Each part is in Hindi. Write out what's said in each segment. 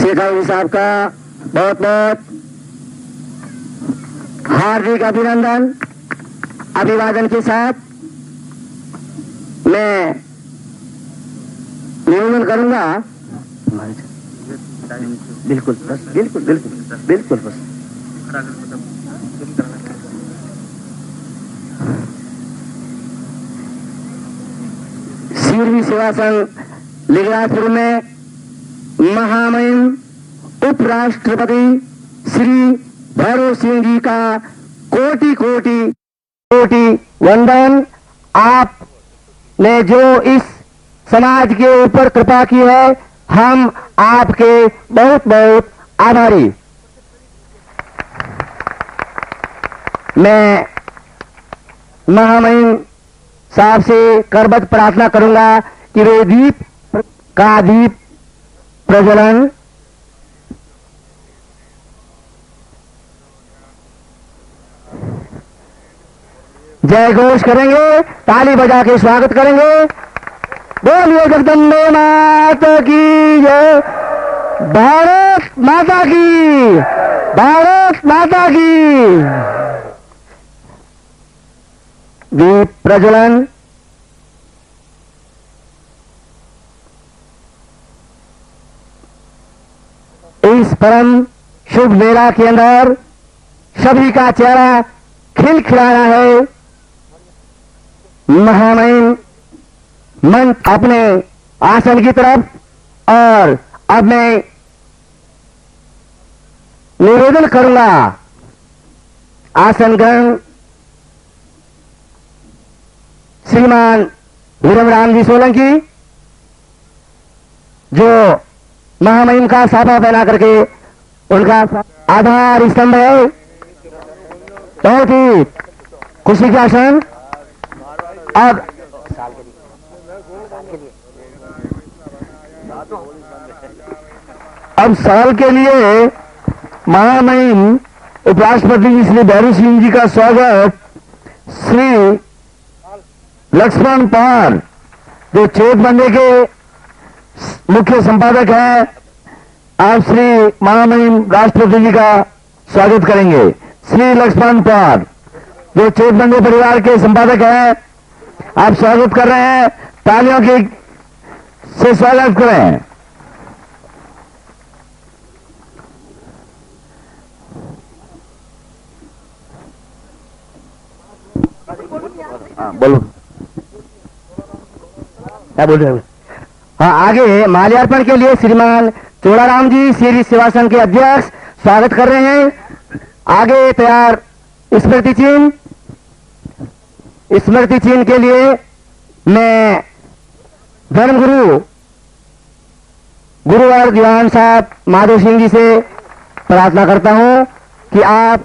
शेखावत साहब का बहुत बहुत हार्दिक अभिनंदन। अभिवादन के साथ मैं निवेदन करूंगा। बिल्कुल बस, बिल्कुल बिल्कुल बिल्कुल बस। शीर्वी सेवा संघ लिंगराजपुर में महामहिम उपराष्ट्रपति श्री भैरव सिंह जी का कोटि कोटि कोटि वंदन। आपने जो इस समाज के ऊपर कृपा की है, हम आपके बहुत बहुत आभारी। मैं महामहिम साहब से करबद्ध प्रार्थना करूंगा कि वे दीप प्रज्वलन जय घोष करेंगे, ताली बजा के स्वागत करेंगे। बोलिए जगदम्बे माता की जय, भारत माता की, भारत माता की। दीप प्रज्वलन। इस परम शुभ मेला के अंदर सभी का चेहरा खिलखिलाना है। महामहिम मन अपने आसन की तरफ, और अब मैं निवेदन करूंगा आसनगण श्रीमान विरमराम जी सोलंकी, जो महामहिम का साफा पहना करके उनका आधार स्तंभ है। बहुत ही खुशी का क्षण। अब साल के लिए महामहिम उपराष्ट्रपति श्री भैरव सिंह जी का स्वागत श्री लक्ष्मण पवार, जो चोटबंदे के मुख्य संपादक हैं, आप श्री महामहिम राष्ट्रपति जी का स्वागत करेंगे। श्री लक्ष्मण पवार, जो चोटबंदे परिवार के संपादक हैं, आप स्वागत कर रहे हैं। तालियों की से स्वागत करें। बोलो, क्या बोल रहे हो? हाँ, आगे माल्यार्पण के लिए श्रीमान चोड़ाराम जी, श्री सेवा संघ के अध्यक्ष, स्वागत कर रहे हैं। आगे तैयार स्मृति चिन्ह। स्मृति चिन्ह के लिए मैं धर्मगुरु गुरुवर दीवान साहब माधव सिंह जी से प्रार्थना करता हूं कि आप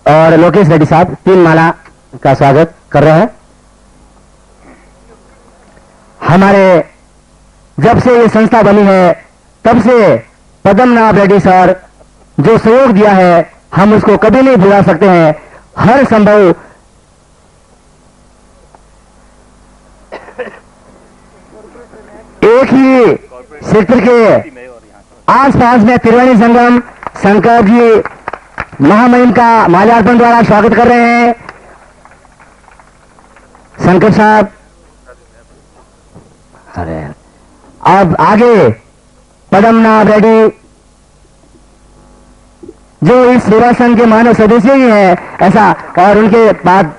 और लोकेश रेड्डी साहब 3 माला का स्वागत कर रहे हैं। हमारे जब से ये संस्था बनी है तब से पद्मनाभ रेड्डी सर जो सहयोग दिया है हम उसको कभी नहीं भुला सकते हैं। हर संभव एक ही क्षेत्र के आसपास में त्रिवेणी संगम शंकर जी महामहिम का माल्यार्पण द्वारा स्वागत कर रहे हैं। शंकर साहब अरे अब आगे पद्मनाभ रेड्डी जो इस सेवा संघ के मानव सदस्य ही हैं ऐसा, और उनके बाद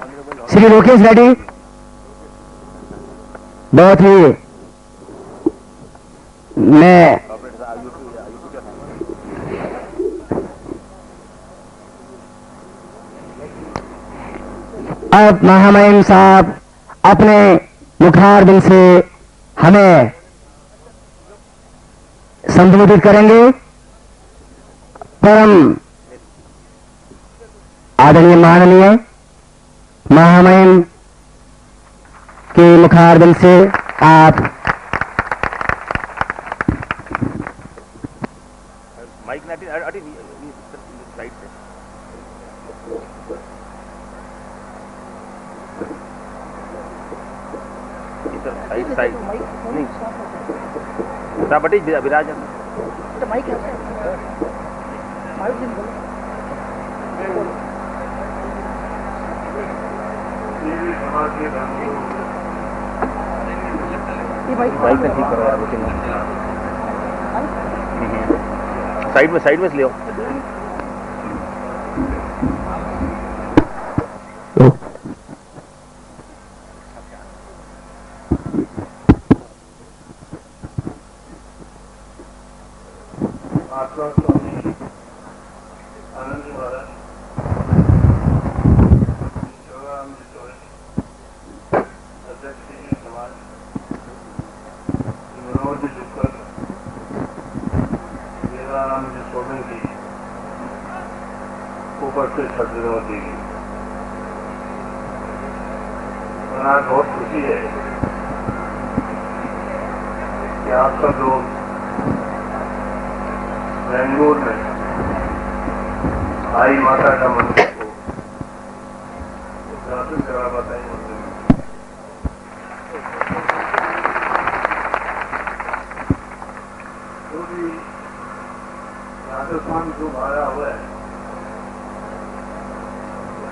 श्री लोकेश रेड्डी बहुत ही मैं अब महामहिम साहब अपने मुखारबिंद से हमें संबोधित करेंगे। परम आदरणीय माननीय महामहिम के मुखारबिंद से आप माइक साइड से साइड साइड नहीं बटी विराज माइक है माइक दिन बोलो माइक से ठीक करो यार साइड में ले आओ। बहुत खुशी है कि आप सब लोग बेंगलुरु में आई माता का मंदिर को उद्घाटन करा बताए मंदिर में जो भी राजस्थान जो भाड़ा हुआ है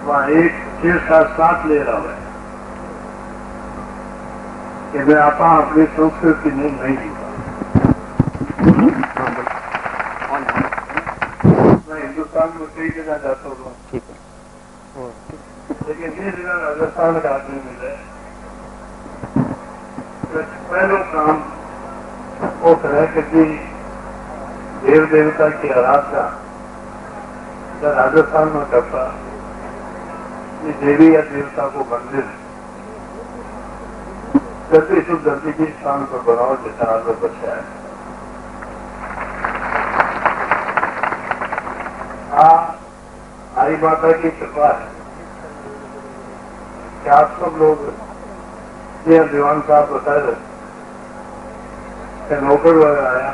वहाँ एक के साथ ले रहा है कि मैं आपा अपनी संस्कृति में नहीं जीता। मैं हिंदुस्तान में कई जगह जाता हूँ लेकिन जिस जगह राजस्थान का आदमी मिले तो पहला काम वो तरह कि देव देवता की आराधना जब राजस्थान में करता देवी या देवता को मंदिर धरती शुद्ध धरती के स्थान पर बनाओ जैसा आगे बचा है। हरी माता की कृपा है कि आप सब लोग ये दीवान साहब बता रहे कि नौकर वगैरह आया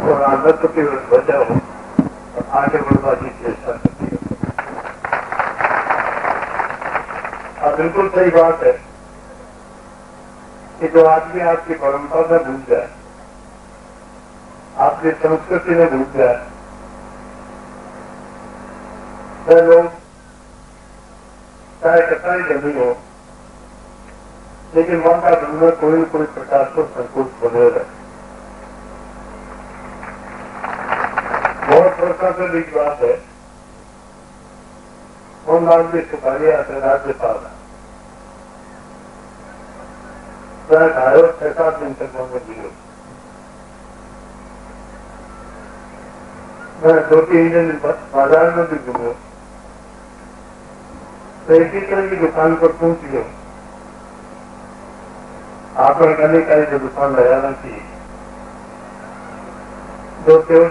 और आदत के बचा हो और आगे बढ़वा की चेष्टा करती है। बिल्कुल सही बात है कि जो आदमी आपकी परंपरा में भूल जाए, आपकी संस्कृति में भूल जाए, वह लोग चाहे कटाई जमीन हो लेकिन वहां का दिन में कोई न कोई प्रकार को संकोच बने रहे। बहुत वर्षों से भी बात है होमगार्ड की सिपाही आते राज्यपाल मैं 6-7 दिन तक वहां जीरो मैं 2-3 दिन बाजार में भी घूमो तो इसी तरह की दुकान पर पहुंच गए। आप गले का जो दुकान लगाना चाहिए जो केवल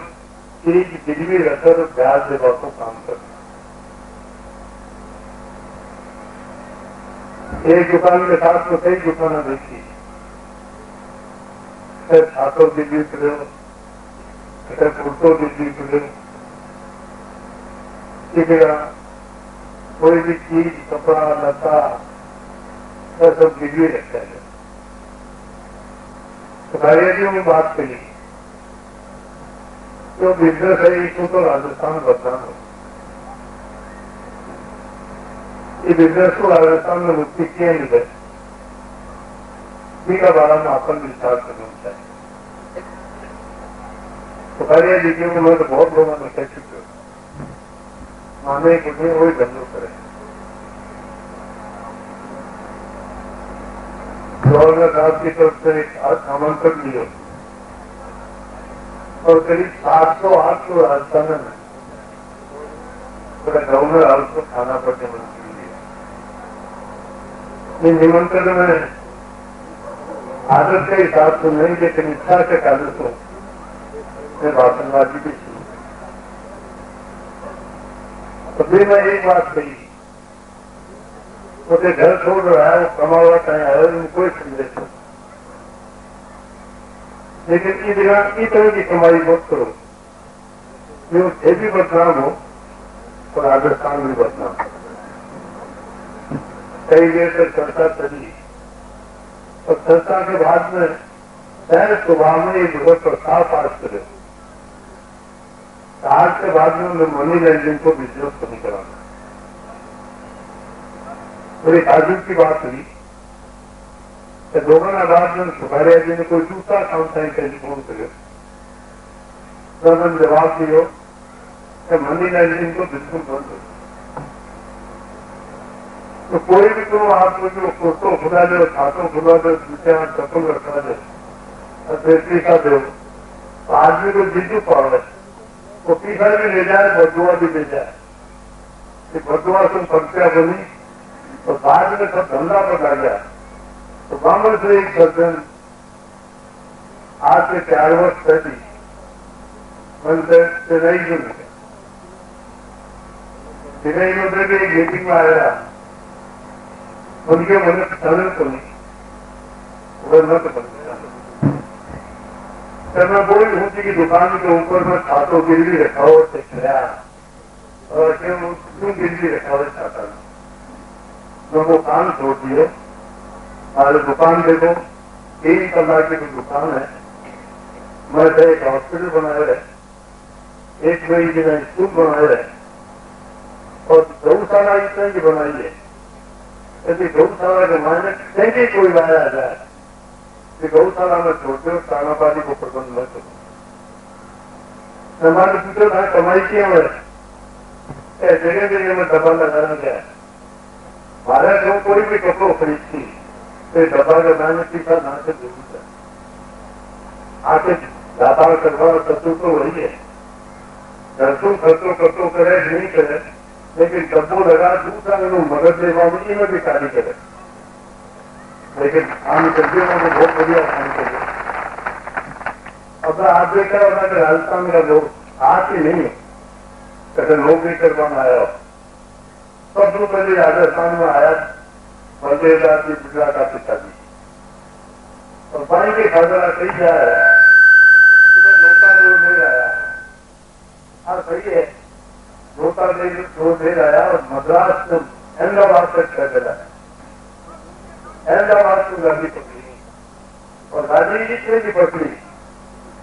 चीज बिजली रहता तो ब्याज से बहुत काम कर एक दुकान के साथ तो कई दुकानें देखी, फिर छातों की भी फिर कुर्तों की भी फिर कोई भी चीज, कपड़ा लता यह सब गिरवी रखता है। तो कार्य में बात करी तो बिजनेस है, इसको तो राजस्थान बदनाम हो। ये बिजनेस को राजस्थान में मुक्ति किया नहीं है, का बारे में अपन विचार करना चाहिए। तो कार्य जी के मैं तो बहुत लोगों ने कह चुके माने कि नहीं वही बंद करे। गवर्नर साहब की तरफ से एक आमंत्रण लिया और करीब 700-800 राजस्थान में गवर्नर हाउस को खाना पर निमंत्रण लिया। निमंत्रण में आदत के हिसाब से नहीं, लेकिन इच्छा के कारण से मैं भाषणबाजी भी शुरू। तो फिर मैं एक बात कही, उसे घर छोड़ रहा है, वो कमावा कहीं आया, कोई संदेश नहीं, लेकिन इस तरह की कमाई मत करो जो थे भी बदनाम हो और राजस्थान भी बदनाम हो। कई देर तक चर्चा चली और चर्चा के बाद में शहर सुबह में एक बहुत प्रस्ताव पास करे। आज के बाद में उन्हें मनी लैंडिंग को बिजनेस को नहीं कराना। मेरी ताजुब की बात हुई कि दोगुनाबाद में सुखारिया जी ने कोई दूसरा काम साइन टेलीफोन करे, तो मैंने जवाब दिया कि मनी लैंडिंग को बिल्कुल बंद हो। तो कोई भी तुम आपको जो फोटो खुदा दो, छातों खुदा दो, दूसरे चप्पल रखा दे और बेटी का दो, तो आदमी को जिद्दू पाओ वो पीछा भी ले जाए, बदुआ भी ले जाए। बदुआ से पंक्तियां बनी और बाद में सब धंधा पकड़ गया। तो बामन से एक सज्जन आज से 4 वर्ष पहले चेन्नई में मिले। चेन्नई में भी एक मीटिंग में आया, उनके मन चलन को नहीं मत बन गया। मैं बोली ऊंची की दुकान के ऊपर में छातों गिरवी रखा हो गया और क्यों गिरवी रखा हो छाता मैं वो काम छोड़ दिए। हमारे दुकान देखो 3 कलाक की दुकान है, मैं तो एक हॉस्पिटल बनाए रहे, एक नई जगह स्कूल बनाए रहे और गौशाला इतने की बनाई है। यदि गौशाला के मायने कहीं कोई लाया जाए कि गौशाला में छोड़ते हो तानाबाजी को प्रबंध न करो। हमारे पूछो था कमाई किया है, जगह जगह में डब्बा लगाना गया। हमारे जो कोई भी कपड़ों खरीदती तो डब्बा लगाने की का ना से जरूरत है। आके व्यापार करवा करतू तो वही है, खर्चों करे नहीं करे, लेकिन डब्बों लगा दूसरा मदद लेवा में भी कार्य करे, लेकिन काम करके उन्होंने बहुत बढ़िया काम करे। अब आप देखा होगा कि राजस्थान का लोग आज ही नहीं कैसे नौकरी करवाना आया। सबसे पहले राजस्थान में आया बलदेवदास जी बिजला का पिताजी और पानी के खाजा कही जाए नौता रोड ले आया। हाँ सही है, नौता रोड ले आया और मद्रास से अहमदाबाद तक कर दिया। अहमदाबाद को गाड़ी पकड़ी और गाड़ी इतने की पकड़ी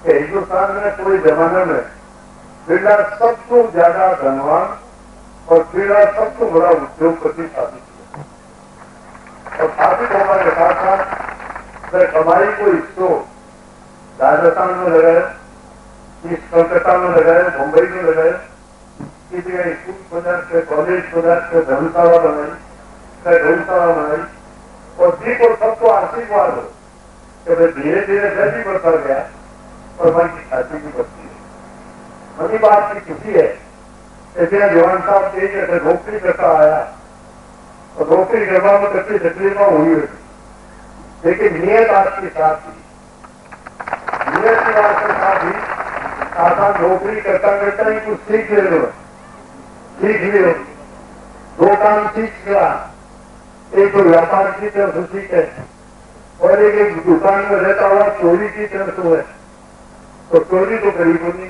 कि हिंदुस्तान में पूरे जमाने में बिरला सबसे ज्यादा धनवान और बिरला सबसे बड़ा उद्योगपति साबित हुआ। और साबित होने के साथ साथ कमाई को हिस्सों राजस्थान में लगाए, इस कोलकाता में लगाए, मुंबई में लगाए, किसी का स्कूल बना के, कॉलेज बना के, धर्मशाला बनाई, गौशाला बनाई और जी को सबको आशीर्वाद हो कि मैं धीरे धीरे भी बढ़ता गया और मन की शादी भी बढ़ती है। मनी बात की खुशी है। ऐसे जवान साहब के नौकरी करता आया और नौकरी करवा में करती तकलीफा हुई होती, लेकिन नियत आपके साथ थी। नियत की बात के साथ ही आसान नौकरी करता करता ही कुछ सीख ले लो, सीख लियो, 2 काम सीख गया। एक तो व्यापार की तरफ उसी है और एक दुकान में रहता हुआ चोरी की तरफ तो है, तो चोरी तो करीब नहीं।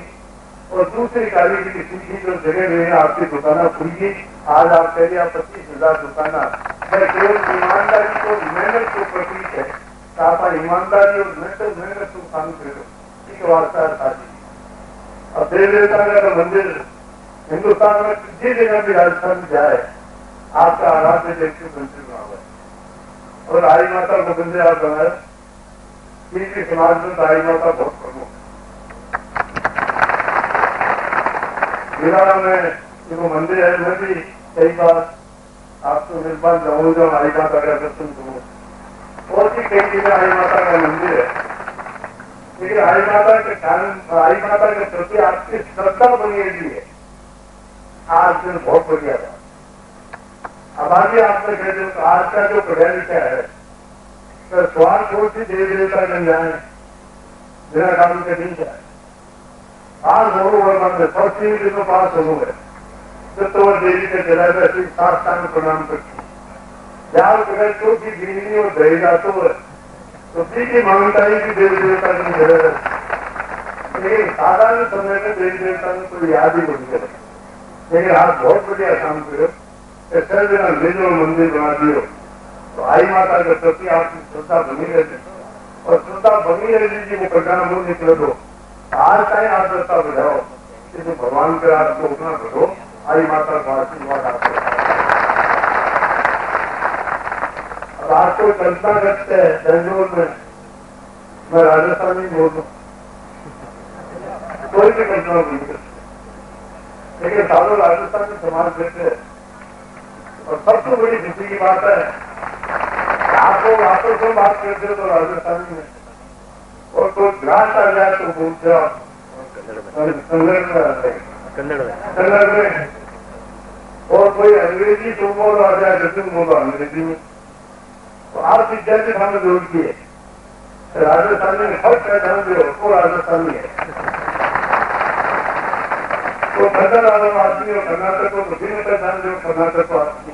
और दूसरी कारीगरी की सीखी जो जगह में आपकी दुकाना खुली, आज आप कह दिया 25,000 दुकाना, मैं केवल ईमानदारी को मेहनत को प्रतीक है, तो आप ईमानदारी और मेहनत को काम करो, ठीक वास्ता शादी। अब देव देवता का मंदिर हिंदुस्तान में जिस जगह भी राजस्थान में जाए आपका आराध्य देव के मंदिर बना हुआ है। और आई माता को मंदिर आप बनाए, किसी समाज में आई माता बहुत प्रमुख है। जिला में जो मंदिर है मैं भी कई बार आपको मेरे पास जाऊंगा, आई माता का दर्शन करूँ। और भी कई जगह आई माता का मंदिर है, लेकिन आई माता के कारण आई माता के प्रति आपकी श्रद्धा बनी हुई है। आज दिन बहुत बढ़िया था। अब आगे आपने कहते हो तो आज का जो पढ़ा लिखा है तो स्वार्थ छोड़ से देव देवता बन जाए, बिना काम के नहीं जाए। आज हो में फर्स्ट डिवीजन में पास हो गए तो देवी के जला साष्टांग प्रणाम करती यार अगर तो की बीनी और दही जातो है तो की मांगता ही कि देवी देवता की जगह है। लेकिन साधारण समय में देवी देवता ने कोई याद ही नहीं करे। लेकिन आज बहुत बढ़िया काम करो, सर बिना मिलो मंदिर बना दियो तो आई माता के प्रति आपकी श्रद्धा बनी रहती और श्रद्धा बनी रहती वो प्रज्ञान मुंह निकले दो आज का ही आदरता बढ़ाओ, किसी भगवान के आपको उतना बढ़ो, आई माता का आशीर्वाद आपको। अब आपको कल्पना करते हैं बेंगलोर में, मैं राजस्थान में बोल दूं, कोई भी कल्पना नहीं करते, लेकिन सालों राजस्थान में समाज देते हैं। और सबसे बड़ी खुशी की बात है आपको वापस में बात करते हो तो राजस्थान में, और कोई ग्रास आ जाए तो बोलते हो कन्नड़ में, और कोई अंग्रेजी तुम बोलो आ जाए तो तुम बोलो अंग्रेजी में। तो आप विद्यार्थी हमें जोड़ किए राजस्थानी में हर पहचान जो वो राजस्थानी है। तो नगर आलम आदमी और कर्नाटक को विभिन्न पहचान जो कर्नाटक को आदमी,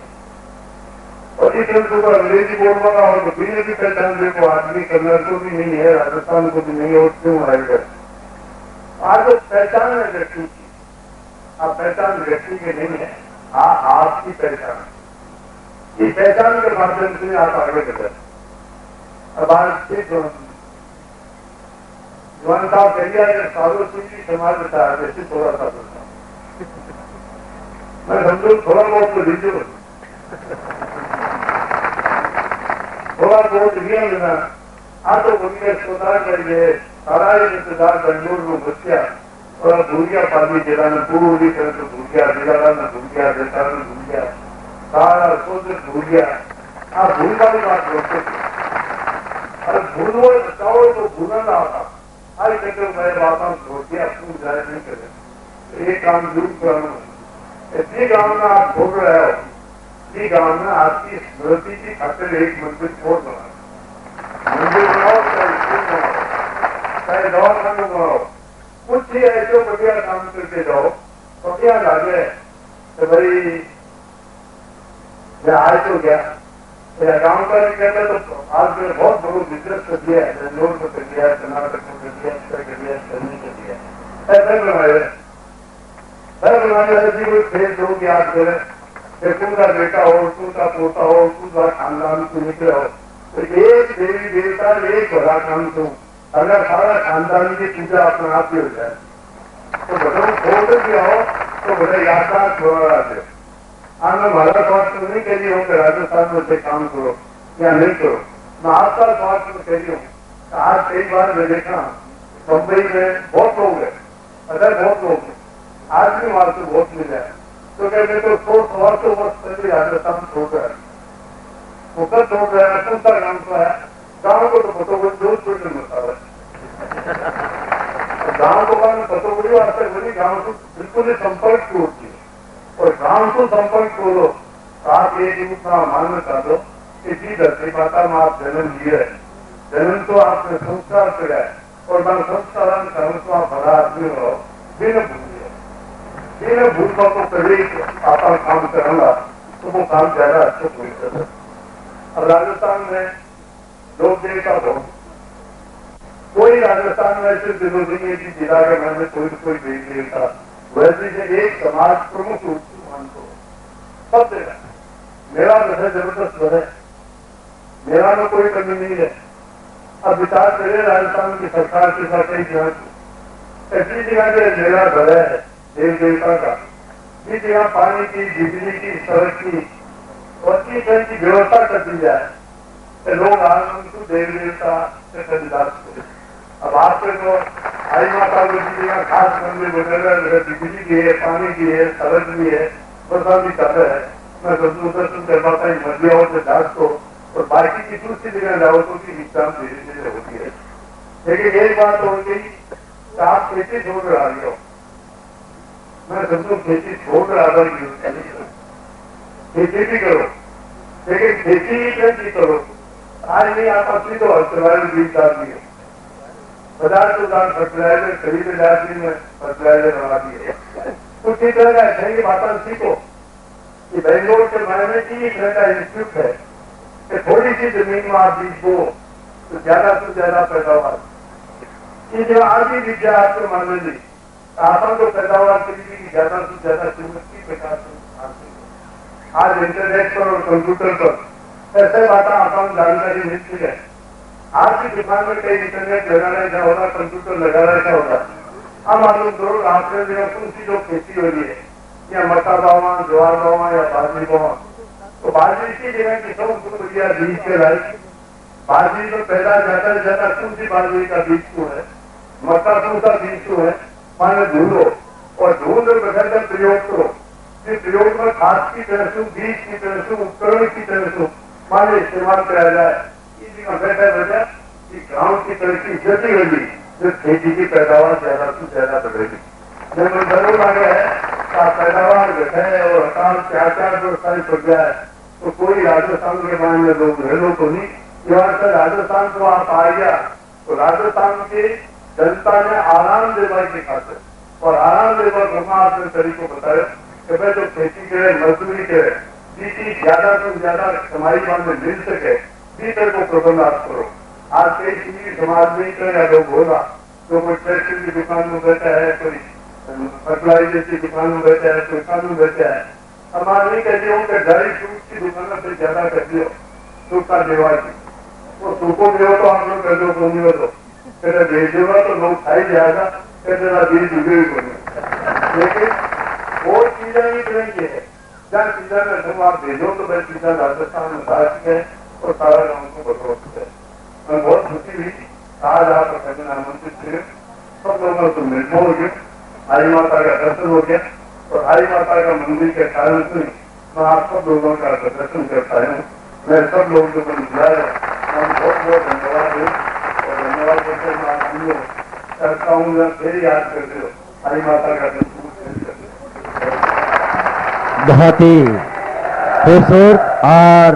और इस अंशों को अंग्रेजी बोलने का और विभिन्न भी पहचान जो को आदमी कन्नड़ को भी नहीं है, राजस्थान को भी नहीं है, और क्यों आएगा। आज जो पहचान है व्यक्ति की, आप पहचान व्यक्ति की नहीं है, आपकी पहचान, इस पहचान के माध्यम से आप आगे बढ़े। अब आज जवान साहब कहिए अगर सालों से समाज बताया जैसे थोड़ा सा बोलता मैं समझू थोड़ा बहुत तो दीजिए, थोड़ा बहुत दिया लेना आ तो बोलिए सोचा करिए सारा ही रिश्तेदार बेंगलुरु में बच्चा और भूलिया पाली जिला में पूरी तरह से भूलिया, जिला में भूलिया, देता में भूलिया, सारा सोच भूलिया। आप भूल वाली बात बोलते थे, अरे भूलो बचाओ तो भूलना ना आता। हर जगह मेरे बाबा भूलिया पूछ जाए नहीं करे, एक काम जरूर करना। इसी गांव में आप भूल रहे हो, इसी गांव में आपकी स्मृति की खातिर एक मंदिर छोड़ बना, मंदिर बनाओ चाहे स्कूल बनाओ चाहे दवाखाना बनाओ, कुछ ही ऐसे बढ़िया काम करके जाओ तो क्या लागे तो भाई आए तो क्या गांव का नहीं कहता तो आज मैंने बहुत बड़ो बिजनेस कर दिया है, बेंगलोर में कर दिया है, कर्नाटक में कर दिया, चेन्नई कर दिया है, बनाने ऐसी कोई खेल दो कि आप करें तू का बेटा हो, तू का पोता हो, तू का खानदान को निकले हो, तो एक देवी देवता एक बड़ा काम तू अगर सारा खानदान की पूजा अपना आप ही हो जाए तो बटन खोल दिया हो तो बड़े याददाश्त हो रहा है। आज मैं हमारा स्वास्थ्य में नहीं कह रही हूँ कि राजस्थान में से काम करो या नहीं करो, मैं आपका स्वास्थ्य में कह रही हूँ। आज कई बार मैं देखा मुंबई में बहुत लोग हैं, अगर बहुत लोग हैं, आज भी वहां से बहुत मिल जाए तो कहते तो 100 वर्ष पहले राजस्थान छोड़ रहा है, वो कब छोड़ रहा है, कौन सा गांव का है, गांव को तो पतो बड़ी दूर छोड़ नहीं होता है, गांव को बाद पतो बड़ी वास्ते बनी गांव को बिल्कुल ही संपर्क टूटती है। और गांव को संपर्क तोड़ो तो आप एक दूसरा मानना चाह दो कि जी धरती माता में आप जन्म लिए है, जन्म तो आपने संस्कार से है और मैं संस्कार तो आप बड़ा आदमी हो बिना भूल को कभी आपका काम करूंगा तो वो काम ज्यादा अच्छा पूरी कर सकते। अब राजस्थान में लोक देवता बहुत, कोई राजस्थान में ऐसे दिनों नहीं है कि जिला के मन में कोई देवी देवता, वैसे से एक समाज प्रमुख रूप से मानते हो सब जगह। मेरा वैसे जबरदस्त है, मेरा में कोई कमी नहीं है। अब विचार करें राजस्थान की सरकार के साथ कई जगह ऐसी जगह के मेरा घर है देव देवता का, इस जगह पानी की, बिजली की, सड़क की और इस तरह की व्यवस्था कर दी जाए तो लोग आनंद को देव देवता से खरीदार करें। अब आपके तो आई माता की जगह खास मंदिर वगैरह बिजली की है, पानी की है, सड़क भी है, वर्षा भी कर रहे है। मैं दर्शन कर पाता हूँ मध्याओं से दास को, और बाकी की दूसरी जगह जाओ तो उसकी विचार धीरे धीरे होती है। लेकिन एक बात हो गई कि आप खेती छोड़ रहा हो, मैं समझू खेती छोड़ रहा था, खेती भी करो लेकिन खेती कैसी करो। आज नहीं आप अपनी तो फर्टिलाइजर बीज डाल दिए, 50,000 फर्टिलाइजर खरीदे जाती में फर्टिलाइजर बना दिए। कुछ इस तरह का अच्छी बात सीखो कि बेंगलोर के मायने की एक तरह का इंस्टीट्यूट है कि थोड़ी सी जमीन में आप बीज बो तो ज्यादा से ज्यादा पैदावार। ये जो आधी विद्या आपको मानने दी आपन को पैदावार करेगी कि ज्यादा से ज्यादा कीमत की प्रकार से। आज इंटरनेट पर और कंप्यूटर पर ऐसे बातें आपन जानकारी मिलती है। आज की दुकान में कई इंटरनेट लगाना क्या होगा, कंप्यूटर लगाना क्या होगा। अब मालूम करो आपने जगह कौन सी जो खेती हो रही है, या मक्का बावा, ज्वार बावा या बाजरी बावा, तो बाजरी की जगह किसानों को बीज के लायक बाजरी में पैदा ज्यादा से ज्यादा कौन सी बाजरी का बीज क्यों है, मक्का कौन सा बीज क्यों है, माने ढूंढो और ढूंढ बगैर प्रयोग करो। फिर प्रयोग में खाद की तरह से, बीज की तरह से, उपकरण की तरह से माने इस्तेमाल कराया जाए। इसी का बेहतर वजह कि गांव की तरक्की जल्दी होगी तो खेती की पैदावार ज्यादा से ज्यादा बढ़ेगी। जब जरूर आ गया है पैदावार घटे और हटाल क्या व्यवस्था बढ़ गया है तो कोई राजस्थान के मान में लोग रह लो तो नहीं। यहाँ से राजस्थान को आप आ गया तो राजस्थान की जनता ने आराम देवा की खातिर और आराम देवा घुमा अपने तरीकों बताया कि भाई जो खेती करे, मजदूरी करे, जिसकी ज्यादा से ज्यादा कमाई मान में मिल सके भीतर को प्रबंध आप करो। आज कई चीज समाज में इतना लोग होगा तो कोई ट्रैक्टर की दुकान में बैठा है, कोई फर्टिलाइजर की दुकान में बैठा है, कोई कानून बैठा है। अब आज नहीं कहती हूँ कि ड्राई फ्रूट की दुकान से ज्यादा कर दियो सूखा देवा की, तो सूखो देव तो आप लोग कर दो कौन हो तो कहते भेज देगा तो लोग खाई जाएगा, कहते ना बीज उगे को नहीं। लेकिन वो चीजें ही करेंगे जहाँ चीजा में तुम आप भेजो तो वह चीजा राजस्थान में आ चुके हैं और सारा गाँव को बदलो चुके हैं। मैं बहुत खुशी हुई आज आप आमंत्रित थे, सब लोगों को मिलना हो गया, हरी माता का दर्शन हो गया और हरी माता का मंदिर के कारण से मैं आप सब लोगों का दर्शन कर पाया हूँ। मैं सब लोगों को बुलाया, मैं बहुत बहुत धन्यवाद दूँ और धन्यवाद देते मैं करता हूँ। मैं फिर याद करते हो हरी माता का दर्शन। बहुत ही खूबसूरत और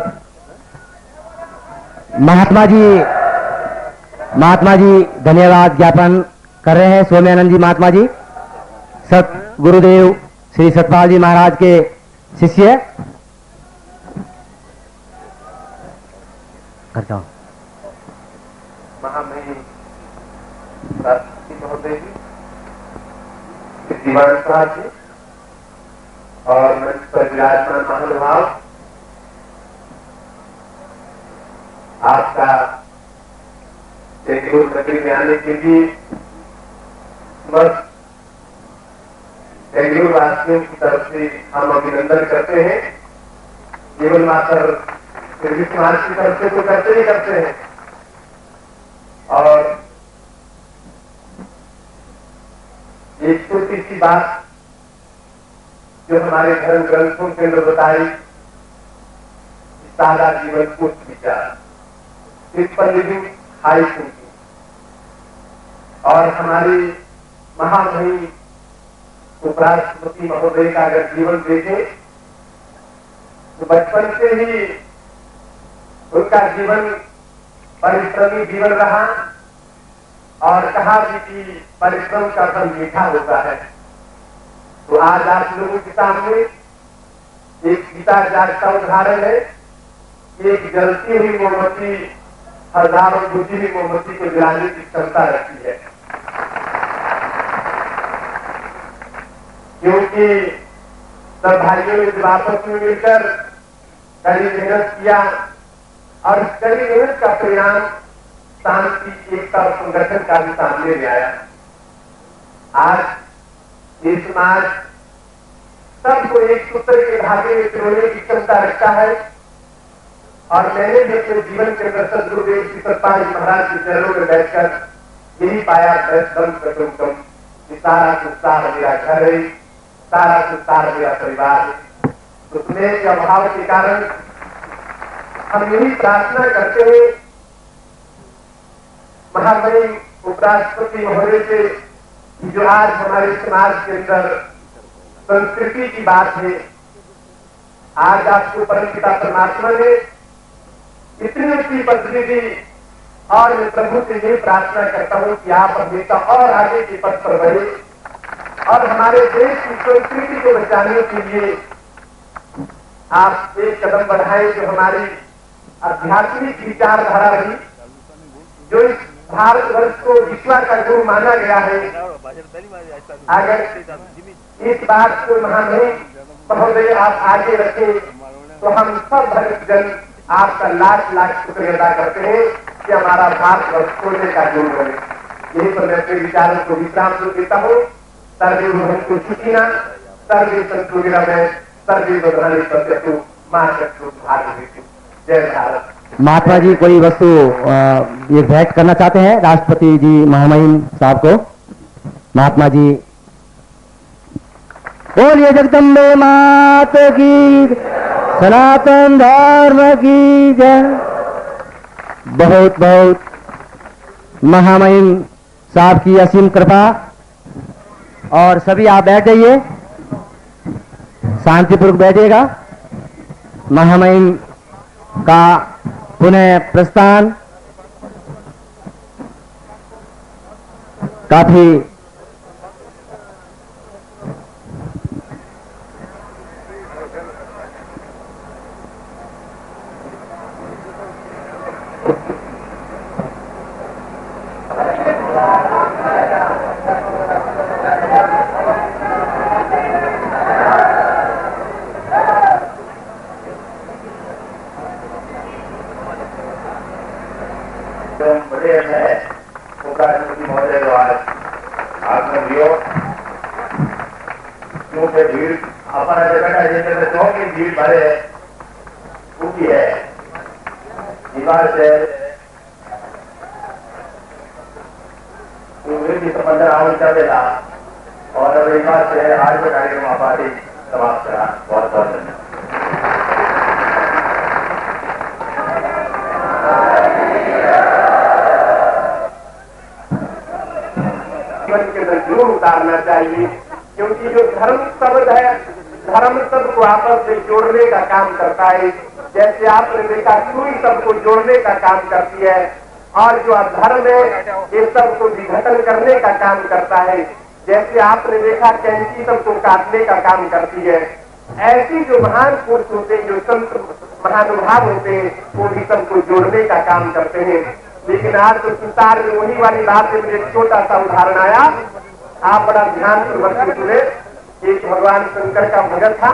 महात्मा जी धन्यवाद ज्ञापन कर रहे हैं। स्वामीआनंद जी महात्मा जी सत गुरुदेव श्री सतपाल जी महाराज के शिष्य। करता हूं महामहिम महोदय जी, दीवान साहब जी और मंच पर विराजमान महानुभाव, आपका बेंगलुरु नगरी में आने के लिए बस बेंगलुरु वासियों की तरफ से हम अभिनंदन करते हैं। केवल मात्र श्री महाराज की तरफ से तो करते ही करते हैं और एक छोटी सी बात जो हमारे धर्म ग्रंथों के अंदर बताई, सादा जीवन उच्च विचार, सिंपल लिविंग हाई थिंकिंग, और हमारी महामहिम उपराष्ट्रपति महोदय का अगर जीवन देखें तो बचपन से ही उनका जीवन परिश्रमी जीवन रहा और कहा भी कि परिश्रम का फल मीठा होता है। तो आज आप लोगों के सामने एक गीता जाग का उदाहरण है एक जलती हुई मोमबत्ती हजारों बुझी हुई मोमबत्ती को जलाने की क्षमता रखती है। क्योंकि सब भाइयों ने जब आपस में मिलकर कड़ी मेहनत किया और इस कड़ी मेहनत का परिणाम शांति, एकता और संगठन का भी सामने में आया। आज ये समाज सबको एक सूत्र के धागे में पिरोने की क्षमता रखता है और मैंने भी अपने जीवन के अंदर सदगुरुदेव श्री सतपाल महाराज के चरणों में बैठकर यही पाया कि सारा संसार मेरा घर है, सारा संसार मेरा परिवार है। तो स्नेह के अभाव के कारण हम यही प्रार्थना करते हैं महामहिम उपराष्ट्रपति महोदय से कि जो आज हमारे समाज के अंदर संस्कृति की बात है, आज आपको परमपिता परमात्मा ने इतनी ऊंची पदवी दी और मैं प्रभु से यही प्रार्थना करता हूं कि आप हमेशा और आगे के पथ पर बढ़े और हमारे देश की संस्कृति को बचाने के लिए आप एक कदम बढ़ाएं जो हमारी आध्यात्मिक विचारधारा रही, जो इस भारतवर्ष को विश्व का गुरु माना गया है। अगर इस बात को महामहिम महोदय आप आगे रखें तो हम सब भक्तजन आपका लाख लाख शुक्रिया अदा करते हैं कि हमारा भारतवर्ष सोने का गुरु बने। यही पर मैं अपने विचारों को विश्राम देता हूँ। सर्वे भवन्तु सुखिनः, सर्वे सन्तु निरामयाः, सर्वे भद्राणि पश्यन्तु मा कश्चित् दुःखभाग्। जय भारत। महात्मा जी कोई वस्तु ये भेंट करना चाहते हैं राष्ट्रपति जी महामहिम साहब को। महात्मा जी बोलिए जगदम्बे मात की, सनातन धर्म की जय। बहुत बहुत महामहिम साहब की असीम कृपा। और सभी आप बैठ जाइए, शांतिपूर्वक बैठिएगा। महामहिम का पुनः प्रस्थान काफी बड़े है उपराष्ट्रपति महोदय द्वारा आसन लियो, क्योंकि भीड़ अपना जगह जिसमें तो की भीड़ भरे उठी है दीवार से भी संबंध आवन कर देता और रविवार से आज का कार्यक्रम आपाती समाप्त करा। बहुत बहुत धन्यवाद। के अंदर जरूर उतारना चाहिए, क्योंकि जो धर्म शब्द है, धर्म शब्द को आपस में जोड़ने का काम करता है। जैसे आपने देखा सुई सबको जोड़ने का काम करती है और जो अधर्म है ये सबको विघटन करने का काम करता है। जैसे आपने देखा कैंची सबको काटने का काम करती है। ऐसी जो महान पुरुष होते हैं, जो संत महानुभाव होते हैं, वो भी सबको जोड़ने का काम करते हैं। लेकिन आज तो संसार में वही वाली बात है। मुझे एक छोटा सा उदाहरण आया, आप बड़ा ध्यान पूर्वक सुने। एक भगवान शंकर का भगत था।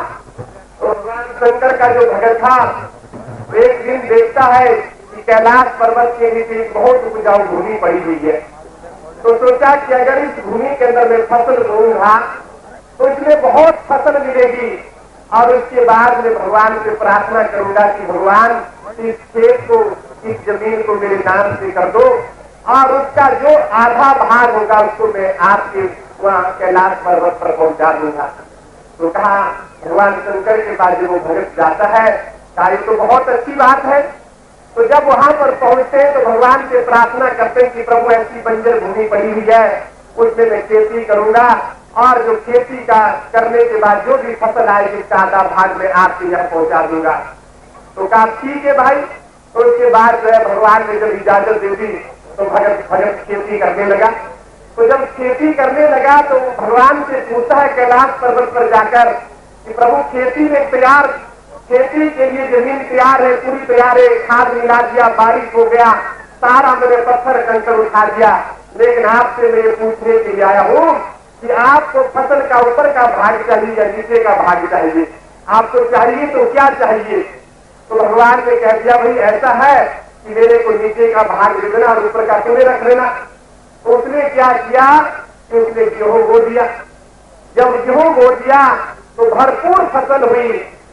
तो भगवान शंकर का जो भगत था एक दिन देखता है कि कैलाश पर्वत के नीचे एक बहुत उपजाऊ भूमि पड़ी हुई है। तो सोचा कि अगर इस भूमि के अंदर मैं फसल बोऊंगा तो इसमें बहुत फसल मिलेगी और उसके बाद में भगवान से प्रार्थना करूंगा कि भगवान इस खेत को, इस जमीन को मेरे नाम से कर दो और उसका जो आधा भाग होगा उसको मैं आपके वहाँ कैलाश पर्वत पर पहुंचा दूंगा। तो कहा भगवान शंकर के पास जब वो भगत जाता है, कहा तो बहुत अच्छी बात है। तो जब वहां पर पहुंचते तो भगवान से प्रार्थना करते कि प्रभु ऐसी बंजर भूमि पड़ी हुई है, उसमें मैं खेती करूंगा और जो खेती का करने के बाद जो भी फसल आएगी उसका आधा भाग में आपके यहाँ पहुंचा दूंगा। तो कहा ठीक है भाई। तो उसके बाद जो है भगवान ने जब इजाजत दे दी तो भगत खेती करने लगा। तो जब खेती करने लगा तो भगवान से पूछता है कैलाश पर्वत पर जाकर कि प्रभु खेती में तैयार खेती के लिए जमीन तैयार है, पूरी तैयार है, खाद मिला दिया, बारिश हो गया, सारा मैंने पत्थर कंकड़ उठा दिया। लेकिन आपसे मैं ये पूछने के लिए आया हूँ कि आपको फसल का ऊपर का भाग चाहिए या नीचे का भाग चाहिए? आपको चाहिए तो क्या चाहिए? तो भगवान ने कह दिया भाई ऐसा है कि मेरे को नीचे का भाग दे देना और ऊपर का तुम्हें रख लेना। तो उसने क्या किया कि उसने गेहूं बो दिया। जब गेहूं बो दिया तो भरपूर फसल हुई।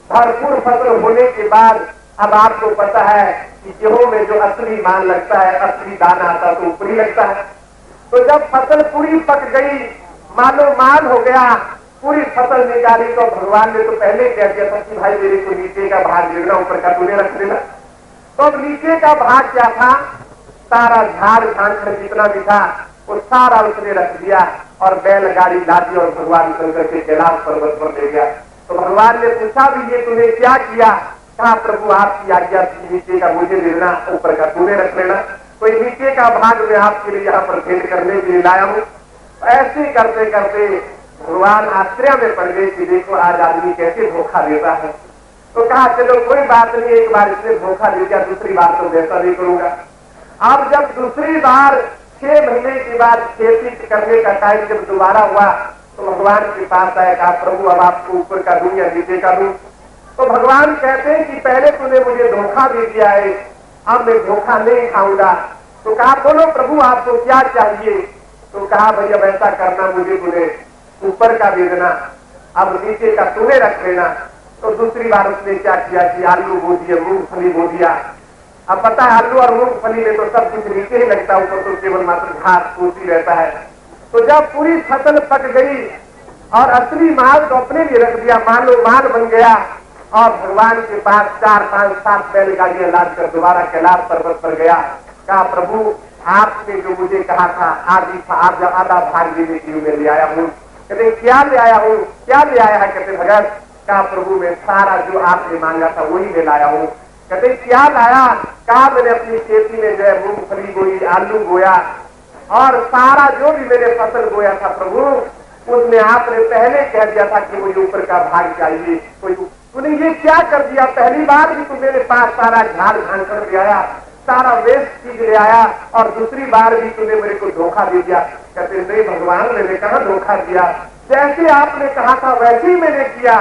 भरपूर फसल होने के बाद अब आपको पता है कि गेहूं में जो असली माल लगता है, असली दाना आता है तो ऊपरी लगता है। तो जब फसल पूरी पक गई, मालो माल हो गया, पूरी फसल निकाली, तो भगवान ने तो पहले कह दिया था कि भाई मेरे को नीचे का भाग देना, ऊपर का तूने रख देना। तो अब नीचे का भाग क्या था? सारा झाड़ झांखड़ जितना भी था वो सारा उसने रख दिया और बैलगाड़ी ला दी और भगवान शंकर के कैलाश पर्वत पर ले गया। तो भगवान ने पूछा भी ये तूने क्या किया? कहा प्रभु आपकी आज्ञा थी, नीचे का मुझे देना, ऊपर का तूने रख लेना। तो नीचे का भाग मैं आपके लिए यहाँ पर भेंट करने के लिए लाया हूँ। ऐसे करते करते भगवान आश्चर्य में पड़ गए कि देखो आज आदमी कैसे धोखा देता है। तो कहा चलो कोई बात नहीं, एक बार इसने धोखा दे दिया, दूसरी बार तो वैसा नहीं करूंगा। अब जब दूसरी बार 6 महीने के बाद खेती करने का टाइम जब दोबारा हुआ तो भगवान के पास आया, कहा प्रभु अब आपको ऊपर का दूं या नीचे का दूं? तो भगवान कहते हैं कि पहले तूने मुझे धोखा दे दिया है, अब मैं धोखा नहीं खाऊंगा। तो कहा बोलो प्रभु आपको क्या चाहिए? तो कहा भाई अब ऐसा करना, मुझे तूने ऊपर का दे देना, अब नीचे का तूने रख लेना। तो दूसरी बार उसने क्या किया कि आलू बो दिया, मूंगफली बो दिया। अब पता है आलू और मूंगफली में तो सब कुछ नीचे ही लगता है, ऊपर तो केवल मात्र घास फूस ही रहता है। तो जब पूरी फसल पक गई और असली माल तो अपने लिए रख दिया, मालो माल बन गया, और भगवान के पास 4, 5, 7 बैलगाड़ियां लाद कर दोबारा कैलाश पर्वत पर गया। कहा प्रभु आपने जो मुझे कहा था आधा भाग देने के लिए मैं ले आया हूँ। कहते क्या ले आया हूँ? क्या ले आया है? कहते भगत, कहा प्रभु मैं सारा जो आपने मांगा था वही मैं लाया हूँ। कहते क्या लाया? कहा मैंने अपनी खेती में जो है मूंगफली बोई, आलू बोया, और सारा जो भी मैंने फसल बोया था प्रभु उसमें आपने पहले कह दिया था कि मुझे ऊपर का भाग चाहिए। तूने ये क्या कर दिया? पहली बार भी तू मेरे पास सारा झाड़ झांकड़ ले आया, सारा वेस्ट चीज ले आया, और दूसरी बार भी तूने मेरे को धोखा दे दिया। कहते नहीं भगवान मैंने कहा धोखा दिया, जैसे आपने कहा था वैसे ही मैंने किया।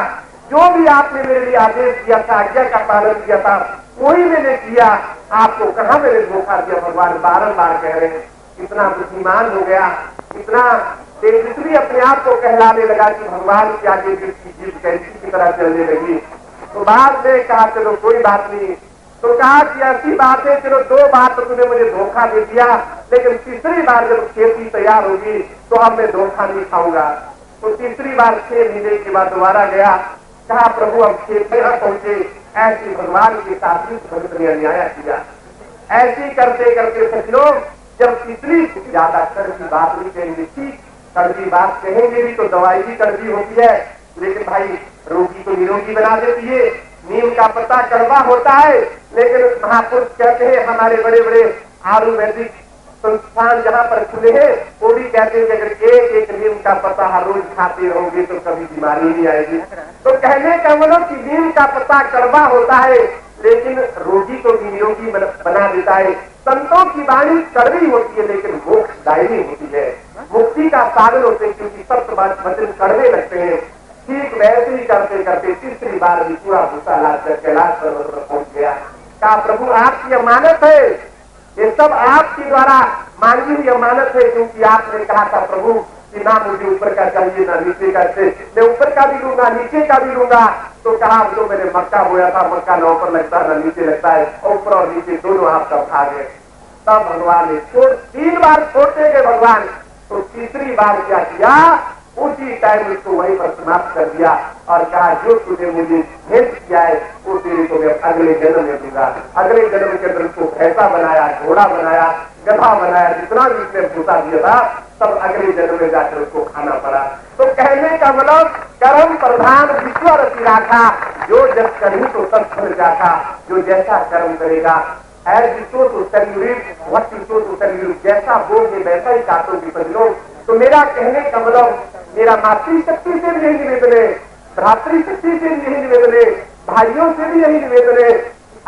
जो भी आपने मेरे लिए आदेश दिया था, आज्ञा का पालन किया था, वही मैंने किया। आपको कहा मैंने धोखा दिया? भगवान बारंबार कह रहे हैं। इतना बुद्धिमान हो गया, इतना तेजस्वी अपने आप को कहलाने लगा कि भगवान के आगे जिसकी जीव कैसी की तरह चलने लगी। तो बाद में कहा चलो कोई बात नहीं। तो कहा कि ऐसी बात है, चलो 2 बार तो तूने मुझे धोखा दे दिया, लेकिन तीसरी बार जब खेती तैयार होगी तो अब मैं धोखा नहीं खाऊंगा। तो तीसरी बार 6 महीने के बाद दोबारा गया। कहा प्रभु अब खेत में पहुंचे, ऐसी भगवान के साथ ही भगत ने अन्याय किया। ऐसी करते करते सचलो जब तीसरी ज्यादा कड़वी बात नहीं कहेंगे, ठीक कड़वी बात कहेंगे भी तो दवाई भी कड़वी होती है, लेकिन भाई रोगी को निरोगी बना देती है। नीम का पत्ता कड़वा होता है, लेकिन महापुरुष कहते हैं, हमारे बड़े बड़े आयुर्वेदिक संस्थान जहाँ पर खुले हैं वो भी कहते हैं कि अगर एक नीम का पत्ता हर रोज खाते रहोगे तो कभी बीमारी नहीं आएगी। तो कहने का मतलब कि नीम का पत्ता कड़वा होता है लेकिन रोगी को भी निरोगी बना देता है। संतों की वाणी कड़वी होती है लेकिन मोक्षदायिनी होती है, मुक्ति का साधन होते हैं, क्योंकि सब वचन कड़वे लगते हैं। ठीक वैसे ही करते करते तीसरी बार भी पूरा भूसा लाकर कैलाश पर्वत पर पहुंच गया। कहा प्रभु आपकी अमानत है, ये सब आपके द्वारा मांगी हुई अमानत है, क्योंकि आपने कहा था प्रभु कि ना मुझे ऊपर का चाहिए ना नीचे का, से मैं ऊपर का भी लूंगा नीचे का भी लूंगा। तो कहा जो मैंने मक्का बोया था, मक्का ना ऊपर लगता है ना नीचे लगता है, ऊपर और नीचे दोनों आपका भाग है। तब भगवान ने 3 बार छोड़ते गए भगवान, तो तीसरी बार क्या किया? उसी टाइम उसको वहीं पर समाप्त कर दिया और कहा जो तूने मुझे भेंट किया है वो तेरे को मैं अगले जन्म में दूंगा। अगले जन्म के अंदर उसको भैंसा बनाया, घोड़ा बनाया, गधा बनाया, जितना भी उसने भूसा दिया था सब अगले जन्म में जाकर उसको खाना पड़ा। तो कहने का मतलब कर्म प्रधान विश्व रचि राखा, जो जस करी तो सब फल जाता, जो जैसा कर्म करेगा जैसा बोगे वैसा ही काटोगे बदलो। तो मेरा कहने का मतलब मेरा मातृशक्ति से भी यही निवेदन है, भ्रातृशक्ति से भी यही निवेदन है भाइयों से भी यही निवेदन है,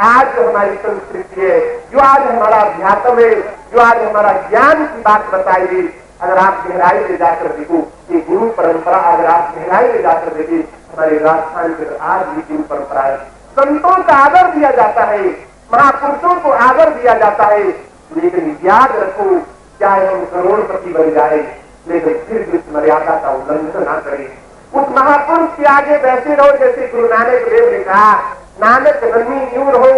आज जो हमारी संस्कृति है, जो आज हमारा अध्यात्म है, जो आज हमारा ज्ञान की बात बताई गई, अगर आप गहराई ले जाकर देखो, ये गुरु परंपरा अगर आप गहराई ले जाकर देखें, हमारे राजस्थान के आज भी गुरु परंपरा है। संतों का आदर दिया जाता है, महापुरुषों को आदर दिया जाता है, लेकिन याद रखो, चाहे हम करोड़पति बन जाए, लेकिन फिर भी उस मर्यादा का उल्लंघन ना करें। उस महापुरुष के आगे वैसे रहो जैसे गुरु नानक देव ने कहा, नानक नन्ही यूं रहो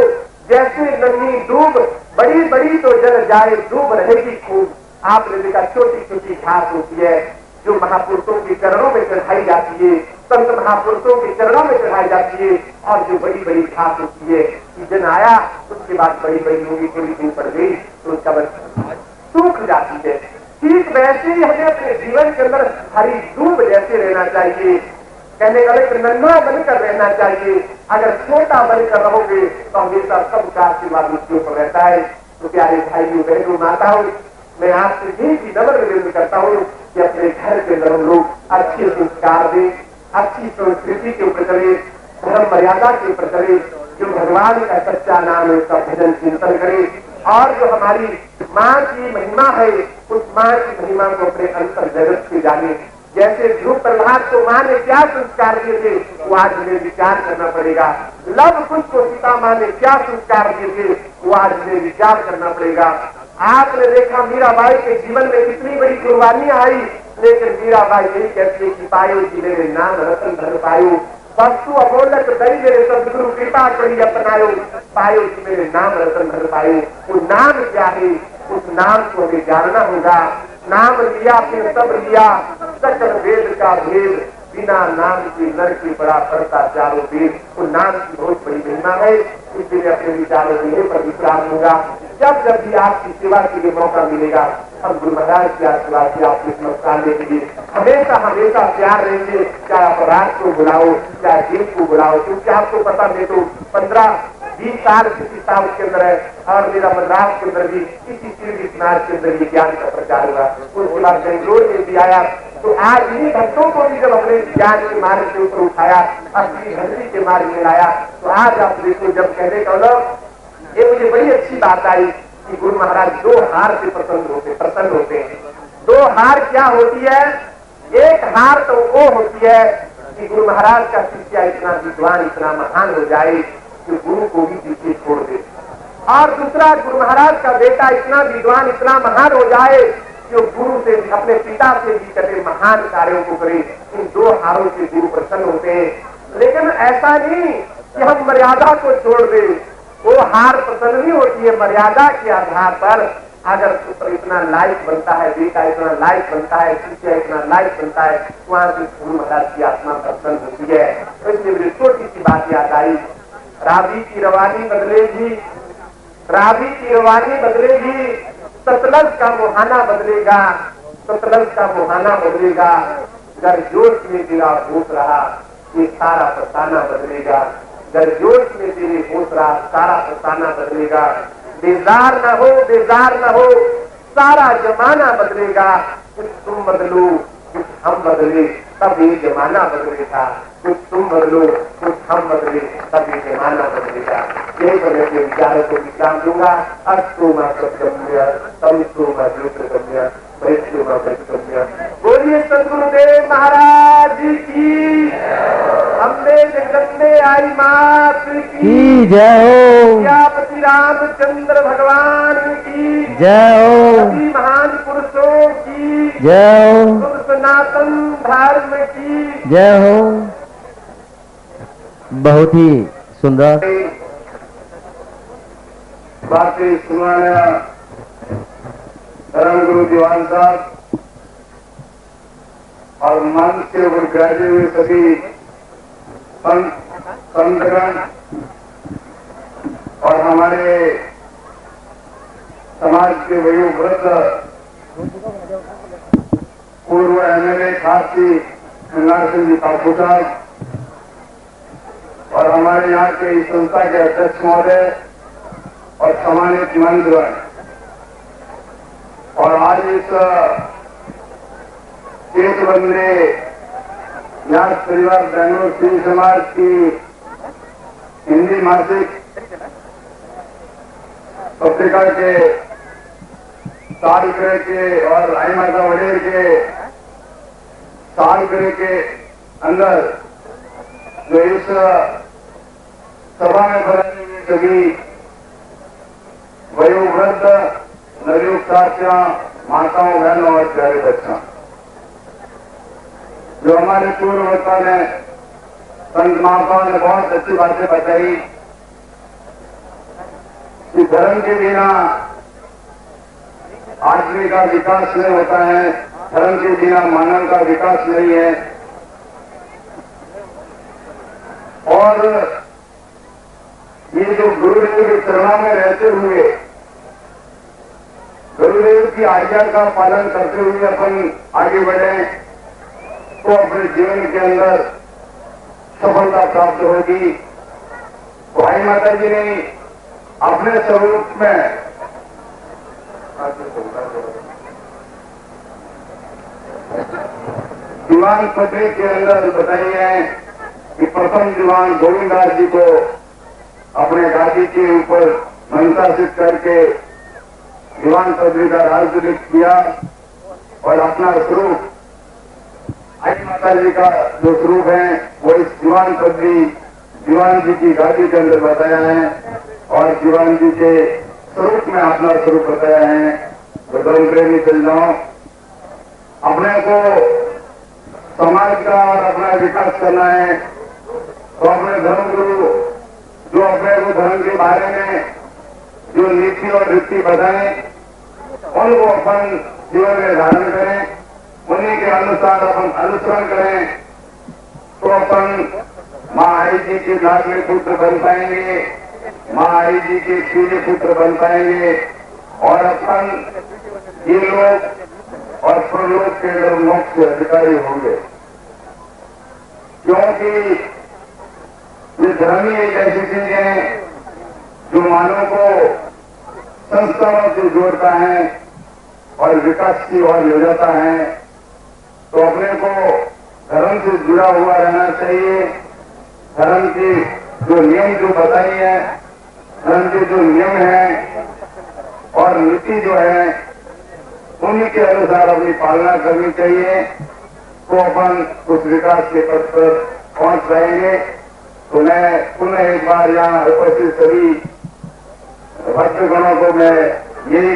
जैसे नन्ही डूब, बड़ी बड़ी तो जल जाए डूब रहेगी खूब। आपने देखा छोटी छोटी घास होती है जो महापुरुषों के चरणों में चढ़ाई जाती है, संत महापुरुषों के चरणों में चढ़ाई जाती है, और जो बड़ी बड़ी घास होती है, सीजन आया उसके बाद बड़ी बड़ी होगी, थोड़ी दूर पड़ गई तो उसका सूख जाती है। ठीक वैसे ही हमें अपने जीवन के अंदर हरी दूब जैसे रहना चाहिए, कहने का एक नन्हा बनकर रहना चाहिए। अगर छोटा बनकर रहोगे तो हमेशा सबका आशीर्वाद उसके ऊपर रहता है। तो प्यारे भाइयों बहनों माताओं, मैं आपसे यही भी नम्र निवेदन करता हूँ कि अपने घर के अंदर हम लोग अच्छे संस्कार दें, अच्छी संस्कृति के ऊपर चले, धर्म मर्यादा के ऊपर चले, जो भगवान का सच्चा नाम है उसका भजन चिंतन करें, और जो हमारी माँ की महिमा है उस माँ की महिमा को अपने अंतर जगत से जाने। जैसे ध्रुव प्रहलाद को माँ ने क्या संस्कार दिए थे वो आज हमें विचार करना पड़ेगा। लव कुश को सीता माँ ने क्या संस्कार दिए थे वो आज हमें विचार करना पड़ेगा। आपने देखा मीराबाई के जीवन में कितनी बड़ी कुर्बानियां आई, लेकिन मीराबाई यही कहती है कि पायो जी मेरे नाम रतन धन पायो, वस्तु अमोलक दई मेरे सदगुरु कृपा करी अपनायो, पायो जी मेरे नाम रतन धन पायो। वो नाम क्या है, उस नाम को हमें जानना होगा। नाम लिया फिर सब लिया, सकल वेद का भेद, बिना नाम के नर की बड़ा पड़ता चारों वेद। वो नाम की बहुत बड़ी महिमा है, इसलिए अपने विचारों में पर विश्राम होगा। जब जब भी आपकी सेवा के लिए मौका मिलेगा, हम गुरु महाराज की आशीर्वाद से आपके नमस्कार देंगे। हमेशा हमेशा प्यार रहेंगे, चाहे आप रात को बुलाओ चाहे दिन को बुलाओ, क्योंकि आपको पता नहीं तो 15-20 साल किसी साल के अंदर है, और मेरा मद्रास के अंदर भी किसी तीर्थ के अंदर ये ज्ञान का प्रचार हुआ। उसके बाद बेंगलोर में भी आया, तो आज इन्हीं भक्तों को भी जब हमने ज्ञान के मार्ग के ऊपर उठाया, असली भक्ति के मार्ग में लाया, तो आज आप देखो जब कहने का लोग, ये मुझे बड़ी अच्छी बात आई कि गुरु महाराज 2 हार से प्रसन्न होते हैं। 2 हार क्या होती है? एक हार तो वो होती है कि गुरु महाराज का शिष्य इतना विद्वान इतना महान हो जाए कि गुरु को भी पीछे छोड़ दे, और दूसरा गुरु महाराज का बेटा इतना विद्वान इतना महान हो जाए जो गुरु से अपने पिता से भी कटे महान कार्यों को करे। इन 2 हारों से गुरु प्रसन्न होते हैं। लेकिन ऐसा नहीं कि हम मर्यादा को छोड़ दें, वो हार प्रसन्न नहीं होती है। मर्यादा के आधार पर अगर पुत्र इतना लायक बनता है, बेटा इतना लायक बनता है, शिष्य इतना लायक बनता है, वहां से गुरु महाराज की आत्मा प्रसन्न होती है। तो इसलिए मुझे छोटी सी बात याद आई, रावी की रवानी बदलेगी, रावी की रवानी बदलेगी, सतलज का मुहाना बदलेगा, सतलज का मुहाना बदलेगा, गर्जोश में तेरा होश रहा ये सारा फसाना बदलेगा, गर्जोश में तेरे होश रहा सारा फसाना बदलेगा। बेजार न हो, बेजार न हो, सारा जमाना बदलेगा। कुछ तुम बदलो कुछ हम बदले तब ये जमाना बदलेगा, कुछ तुम बदलो कुछ हम बदले तब ये जमाना बदलेगा। यही पर मैं अपने विचारों को विश्राम दूंगा। अस्तु मा सत्यम्य तमस्तु मा ज्योतिर्गम्य मृत्यु मा सत्यम्य। बोलिए सद्गुरुदेव महाराज की, अम्बे जगदम्बे आई मात की जय हो, प्रजापति रामचंद्र भगवान की जय हो, सभी महान पुरुषों की जय हो, शुद्ध सनातन धर्म की जय हो। बहुत ही सुंदर बातें सुनाया धर्म गुरु दीवान साहब और मन से ऊपर गाजे हुए सभी संतगण और हमारे समाज के वयोवृद्ध पूर्व एमएलए खासी गंगार सिंह जी काकू साहब और हमारे यहाँ के इस संस्था के अध्यक्ष महोदय और सम्मानित मंत्रीगण, और आज इस एक बंदे न्यास परिवार बेंगलोर सिंह समाज की हिंदी मासिक पत्रिका के सालगिरह के और आई माता वडेर के सालगिरह के अंदर जो इस सभा में बनाई हुई सभी वयोवृद्ध नवयुक्त साथियां, माताओं, बहनों और प्यारे बच्चों, जो हमारे पूर्व वक्ता ने संत महात्माओं ने बहुत अच्छी बातें बताई कि धर्म के बिना आदमी का विकास नहीं होता है, धर्म के बिना मानव का विकास नहीं है। और ये जो गुरुदेव के चरणों में रहते हुए गुरुदेव की आज्ञा का पालन करते हुए अपन आगे बढ़े तो अपने जीवन के अंदर सफलता प्राप्त होगी। भाई माता जी ने अपने स्वरूप में दीवान पत्री के अंदर बताई है कि प्रथम दीवान गोविंदास जी को अपने गादी के ऊपर मंत्रासित करके दीवान पदवी का राजनीति किया और अपना स्वरूप आई माता जी का जो स्वरूप है वो इस दीवान पदवी दीवान जी की गादी के अंदर बताया है और दीवान जी के स्वरूप में अपना स्वरूप बताया है। तो धर्म प्रेमी चल जाओ, अपने को समाज का और अपना विकास करना है तो अपने धर्म गुरु जो अपने को धर्म के बारे में जो नीति और रीति बताएं उनको अपन जीवन में धारण करें, उन्हीं के अनुसार अपन अनुसरण करें तो अपन माँ आई जी के लाडले पुत्र बन पाएंगे, माँ आई जी के प्रिय पुत्र बन पाएंगे और अपन ये लोग और प्रलोक के मोक्ष के अधिकारी होंगे। क्योंकि ये धर्म ही एक ऐसी चीज है जो मानव को संस्कारों से जोड़ता है और विकास की ओर ले जाता है। तो अपने को धर्म से जुड़ा हुआ रहना चाहिए। धर्म की जो नियम जो बताई है, धर्म के जो नियम है और नीति जो है उन्हीं के अनुसार अपनी पालना करनी चाहिए तो अपन उस विकास के पथ पर पहुंच जाएंगे। तो मैं पुनः एक बार यहाँ उपस्थित सभी भक्तगणों को मैं यही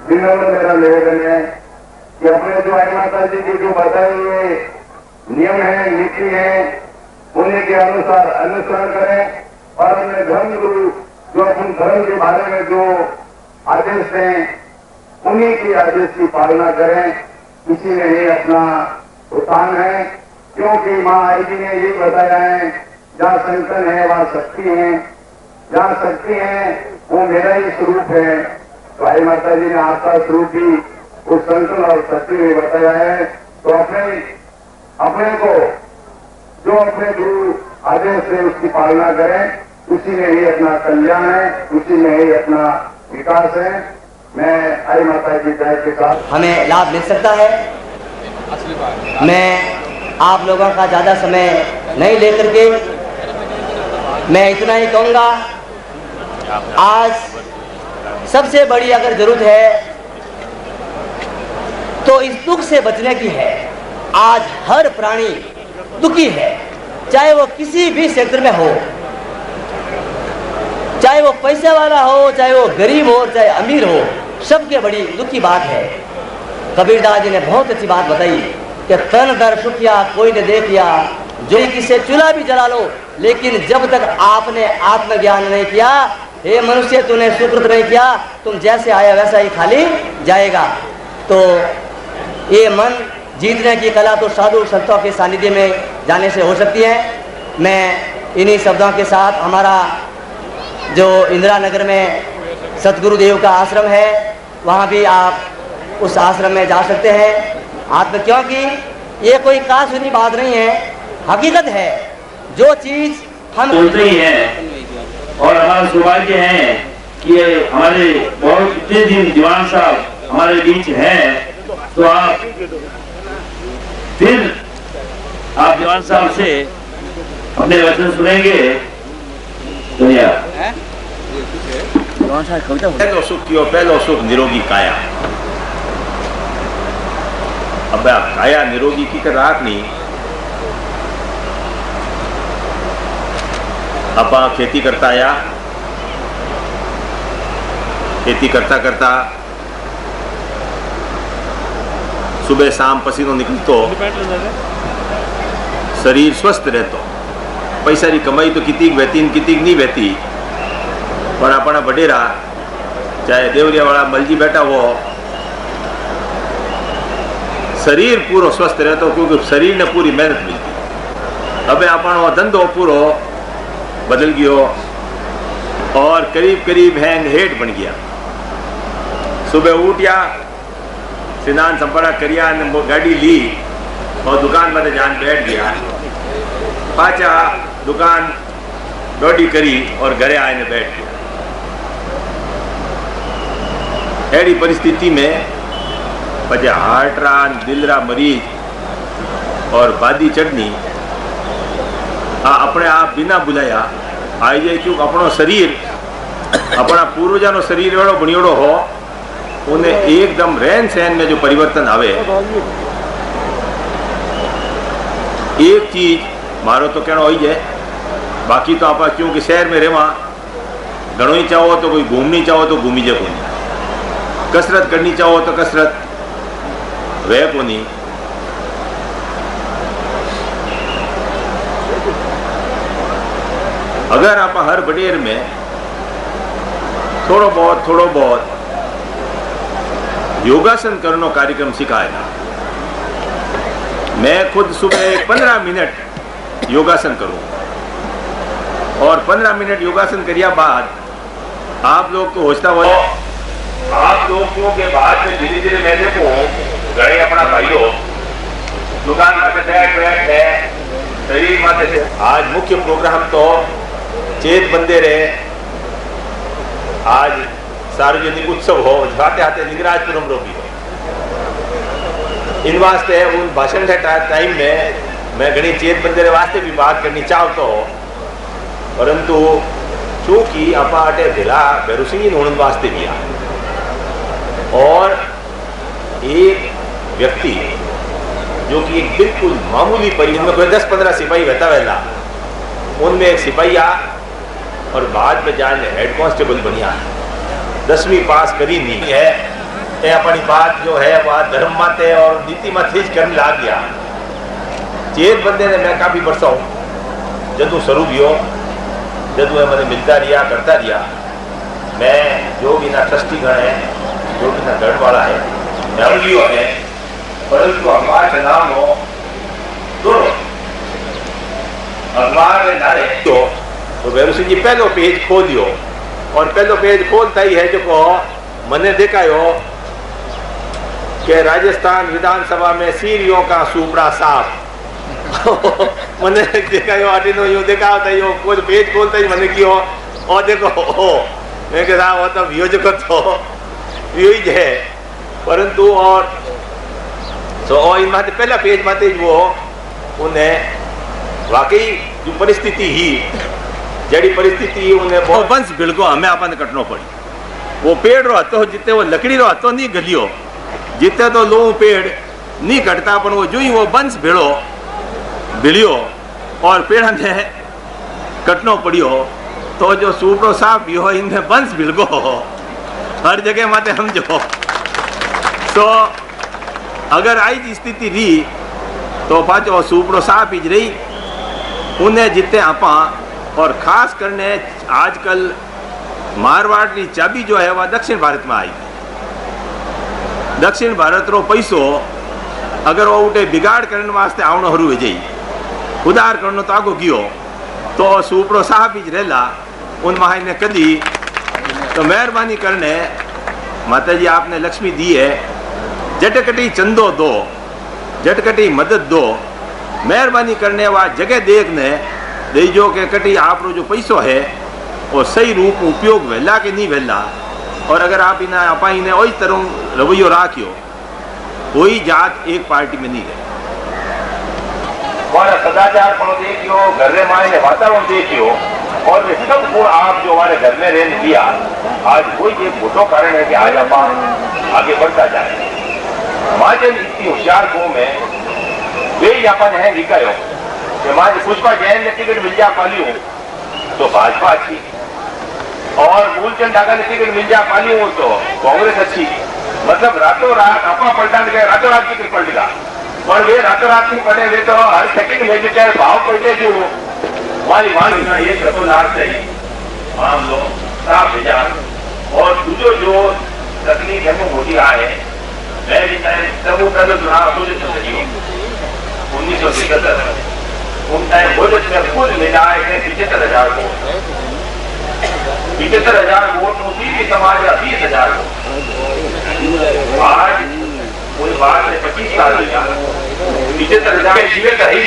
विनम्र मेरा निवेदन है कि अपने जो आई माता जी की जो बताए हुए नियम है, नीति है, उन्हीं के अनुसार अनुसरण करें और अपने धर्म गुरु जो अपन धर्म के बारे में जो आदेश दें उन्हीं के आदेश की पालना करें। इसी में ही अपना उत्थान है। क्योंकि माँ आई जी ने यही बताया है जहाँ संतन है वहाँ शक्ति है, जहाँ शक्ति है वो मेरा ही स्वरूप है। तो आई माता जी ने आपका स्वरूप भी उस संतन और शक्ति में बताया है। तो अपने को जो अपने गुरु आदेश से उसकी पालना करें, उसी में ही अपना कल्याण है, उसी में ही अपना विकास है। मैं आई माता जी जय के साथ हमें लाभ मिल सकता है। मैं आप लोगों का ज़्यादा समय नहीं लेकर के मैं इतना ही कहूँगा, आज सबसे बड़ी अगर जरूरत है तो इस दुख से बचने की है। आज हर प्राणी दुखी है, चाहे वो किसी भी क्षेत्र में हो, चाहे वो पैसे वाला हो, चाहे वो गरीब हो, चाहे अमीर हो, सबके बड़ी दुखी बात है। कबीरदास जी ने बहुत अच्छी बात बताई कि तन दर सुखिया कोई ने देखिया, जो किसे चूल्हा भी जला लो, लेकिन जब तक आपने आत्मज्ञान नहीं किया, हे मनुष्य तूने सुकृत नहीं किया, तुम जैसे आया वैसा ही खाली जाएगा। तो ये मन जीतने की कला तो साधु संतों के सानिध्य में जाने से हो सकती है। मैं इन्हीं शब्दों के साथ हमारा जो इंदिरा नगर में सतगुरुदेव का आश्रम है वहाँ भी आप उस आश्रम में जा सकते हैं। क्योंकि ये कोई कासूनी बात नहीं है, हकीकत है। जो चीज़ हम बोलते ही हैं और हमारा सौभाग्य है कि हमारे बहुत इतने दिन दीवान साहब हमारे बीच हैं। तो आप दीवान साहब से अपने वचन सुनेंगे धन्यवाद। पहलो सुख कियो, पहलो सुख निरोगी काया। अब आ काया निरोगी की कर राखनी। अपा खेती करता आया, खेती करता करता सुबह शाम पसीनो निकलतो, शरीर स्वस्थ रहतो। पैसा की कमाई तो कितनी बहती कितनी नहीं बहती, पर अपना वडेरा चाहे देवरिया वाला मलजी बैठा हो, शरीर पूरा स्वस्थ रहता, क्योंकि शरीर ने पूरी मेहनत मिलती। अब अपना धंधो पूरो बदल गयो और करीब करीब हैंग हेड बन गया। सुबह उठिया, स्नान संपन्न करिया, गाड़ी ली और दुकान में जान बैठ गया। पाचा दुकान डोडी करी और घरे आए बैठ गया। ऐसी परिस्थिति में पचे हार्टरा, दिलरा मरीज और बादी चटनी अपने आप बिना बुलाया आई जाए, क्योंकि अपनो शरीर अपना पूर्वजों शरीर वालों बनियोड़ो हो, उन्हें एकदम रहन सहन में जो परिवर्तन आवे। एक चीज मारो तो कहना हो ही जाए, बाकी तो आप क्योंकि शहर में रहवा घणो ही चाहो तो कोई घूमनी चाहो तो घूमी जाए कोनी, कसरत करनी चाहो तो कसरत वह कोनी। अगर आप हर बडेर में थोड़ा बहुत योगासन करनो कार्यक्रम सिखाएगा। मैं खुद सुबह 15 मिनट योगासन करूं और 15 मिनट योगासन करिया बाद आप लोग तो होता हो, आप लोगों के बाद में धीरे धीरे मैं देखूं घरे अपना भाइयों दुकान में बैठ है, शरीर माते से। आज मुख्य प्रोग्राम तो चेत बंदे रहे, आज सार्वजनिक उत्सव हो, जाते आते लिंगराजपुरम रोगी हो। इन वास्ते उन भाषण के टाइम में मैं घनी चेत बंदे वास्ते भी बात करनी चाहता हो, परंतु चूंकि आपा अटे भिला बेरुसिंगी होने वास्ते भी आ और एक व्यक्ति जो कि एक बिल्कुल मामूली परिवार में 10-15 सिपाही रहता वेला, उनमें एक सिपाही आ और बाद में जाने हेड कांस्टेबल बनिया। 10वीं पास करी नहीं है, ये अपनी बात जो है वह धर्म माते और नीति माते करने लग गया। चेत बंदे ने मैं काफी बरसा हूँ जदू शुरू कियो, जदू मैंने मिलता रिया करता रिया। मैं जो भी ना ट्रस्टी गण है, जो भी ना गढ़ वाला है, मैं है, परंतु अखबार का नाम हो दोनों अखबार में ना रहे तो बेरू सिंह जी पहलो पेज खोलियो और पहलो पेज खोलता ही है जो को मैंने देखा हो कि राजस्थान विधानसभा में सीरियों का सुपड़ा साफ। मैंने देखा हो आटिनो यूं देखा होता है, कुछ पेज खोलता ही मैंने कियो और देखो हो मैं कहा वो तो व्यूज को तो व्यूज है, परंतु और तो इन माते पहला पेज माते वो उन्हें वाकई जो परिस्थिति ही जड़ी परिस्थिति उन्हें बहुत बंस बिल्को हमें अपन कटनो पड़ी। वो पेड़ रो हतो जितने वो लकड़ी रो हतो नहीं गलियो, जितने तो लो पेड़ नहीं कटता, अपन वो जो ही वो बंस भिड़ियो और पेड़ ने कटनो पड़ियो, तो जो सूपड़ो साफ भी हो इनमें बंस भिड़को हर जगह माते समझो। तो अगर आई स्थिति रही तो पाचो सूपड़ो साफ ही रही उन्हें जितने आपा और खास करने आजकल मारवाड़ की चाबी जो है वह दक्षिण भारत में आई। दक्षिण भारत रो पैसो अगर वो उठे बिगाड़ करने वास्ते आवनो हरू जाई, उदार करनो तो आगो गयो तो सूपड़ो साहब ही रहेला उन माही ने कदी। तो मेहरबानी करने माता जी आपने लक्ष्मी दी है, झटकटी चंदो दो, झटकटी मदद दो, मेहरबानी करने वा जगह देखने दीजो के कटी आप जो पैसो है वो सही रूप उपयोग वेला के नहीं वेला। और अगर आप इन्हें आपा इन्हें वही तरह रवैयो राखियो, कोई जात एक पार्टी में नहीं गए। सदाचार देखियो, घर माए वातावरण देखियो और वे सबको आप जो हमारे घर में रहने दिया, आज वही एक मोटो कारण है कि आज आप आगे बढ़ता जाए। माजन इतनी होशियार कौम है, वे अपन है निकायो कि माज पुष्पा जैन ने टिकट मिल जा पाली हूँ तो भाजपा अच्छी, और मूलचंद डागा ने टिकट मिल जा पाली हूँ तो कांग्रेस अच्छी। मतलब रातों रात आपा पलटा गए, रातों रात टिकट पलट गया, और वे रातों रात नहीं पड़े, वे तो हर सेकंड में जो चाहे भाव पलटे जो हमारी मांग ये लाभ चाहिए हम लोग साफ भेजा। और दूसरो जो तकलीफ है वो मोटी आए, मैं भी तब वो पहले चुनाव 1977 उन टाइम बहुत खुद मिला है 75,000 वोट, 75,000 वोट मुस्लिम समाज का 20,000 वोट। आज कोई बात है 25 साल हो गया, 75,000 जीवन का ही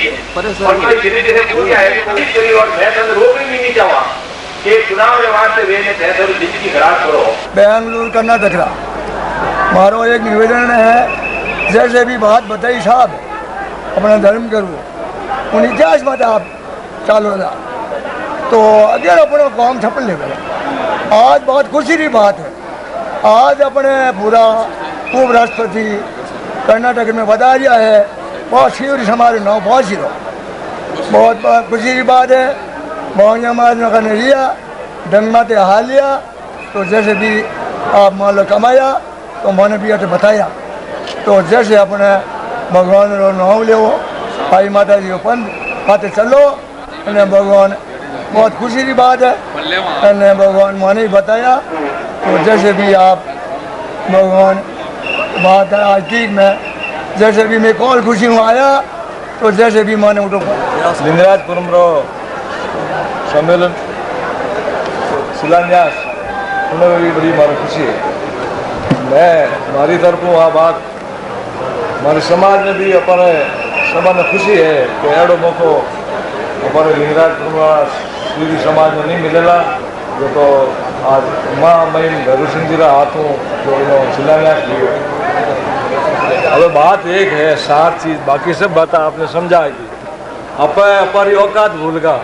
और धीरे धीरे पूरी है और मैं तो रोक नहीं चाहूँगा कि चुनाव व्यवहार से वे जिंदगी खराब करो। बेंगलुरु कर्नाटक का मारो एक निवेदन है, जैसे भी बात बताई साहब अपना धर्म करो उन इतिहास में आप चालो था तो अगर अपना काम छपन ले गया। आज बहुत खुशी की बात है, आज अपने पूरा पूर्व राष्ट्रपति कर्नाटक में बता दिया है बहुत शिवरी समारोह नौ बहुत सी बहुत खुशी की बात है। बहुत समाज में करने लिया ढंग माते हाल लिया तो जैसे भी आप मान लो कमाया तो मैंने भी अटे बताया तो जैसे अपने भगवान रो नाम ले भाई माता जी पंथ पाते चलो अने भगवान बहुत खुशी की बात है अने भगवान मैंने बताया तो जैसे भी आप भगवान बात है आज ठीक में जैसे भी मैं कॉल खुशी हूँ आया तो जैसे भी मैंने उठो लिंगराजपुरम रो सम्मेलन शिलान्यास उन्हें भी बड़ी मारी खुशी है। मैं हमारी तरफ आ बात हमारे समाज में भी अपने समाज में खुशी है कि एड़ो मौको हमारे लिंगराजपुर श्री समाज में नहीं मिलेगा जो तो आज माँ महिम भैरू सिंह जी का हाथों जो शिलान्यास किए। अब बात एक है सार चीज बाकी सब बात आपने समझाएगी आप अपारी औकात भूल गा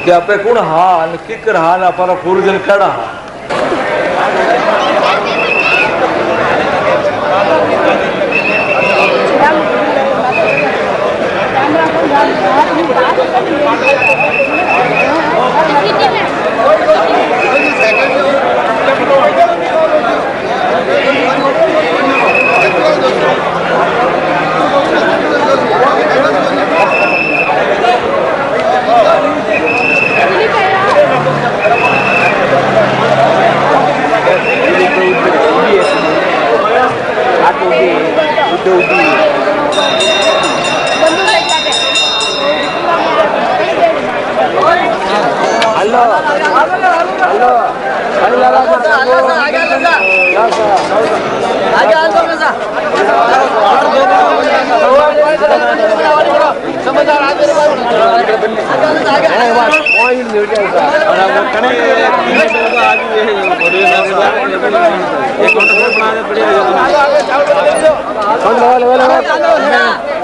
कि आपे कुण हाल किकर हाल अपारा पूर्वजन कड़ा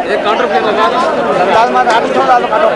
एक काउंटर पे लगा दो।